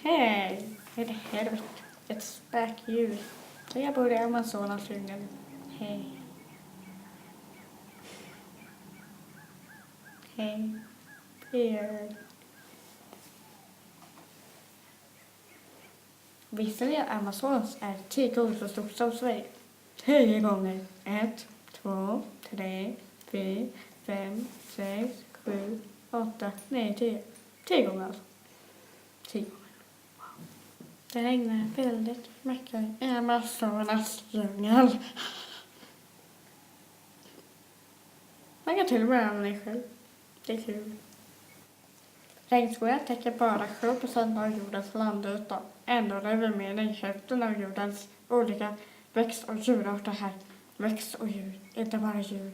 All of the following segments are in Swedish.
Hej! Vad är det helvete? Ett späkdjur. Jag bor i Amazonasdjungeln. Hej. Hej. Björn. Visserligen Amazonas är 10 gånger så stort som Sverige. 10 gånger. 1, 2, 3, 4, 5, 6, 7, 8, 9, 10. 10 gånger alltså. 10 gånger. Wow. Det regnar väldigt mycket i Amazonas djungel. Man kan till och med använda själv. Det är kul. Regnskogen täcker bara 7% av jordens landyta. Ändå lever mer än hälften av jordens olika växt- och djurarter här. Växt och djur, inte bara djur.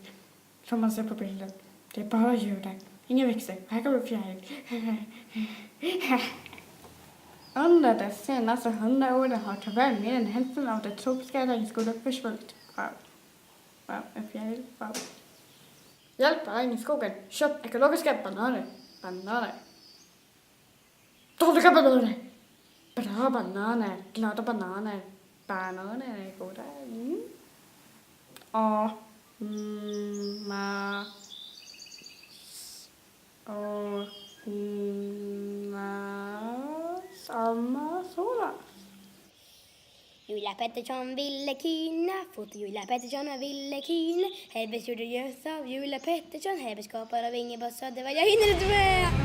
Som man ser på bilden. Det är bara djur där. Ingen växter. Här kommer fjäril. Under de senaste 100 åren har tyvärr mer än hälften av det tropiska regnskogen försvunnit. Wow, en fjäril. Wow. Hjälp regnskogen. Köp ekologiska bananer. Dåliga bananer. Bra bananer. Glada bananer. Bananer är goda. Amazonas. Julia Pettersson ville kyna, foto Julia Pettersson och ville kyna. Helvete gjorde gös av Julia Pettersson, helvete skapad av ingen boss, det var jag hinner inte med.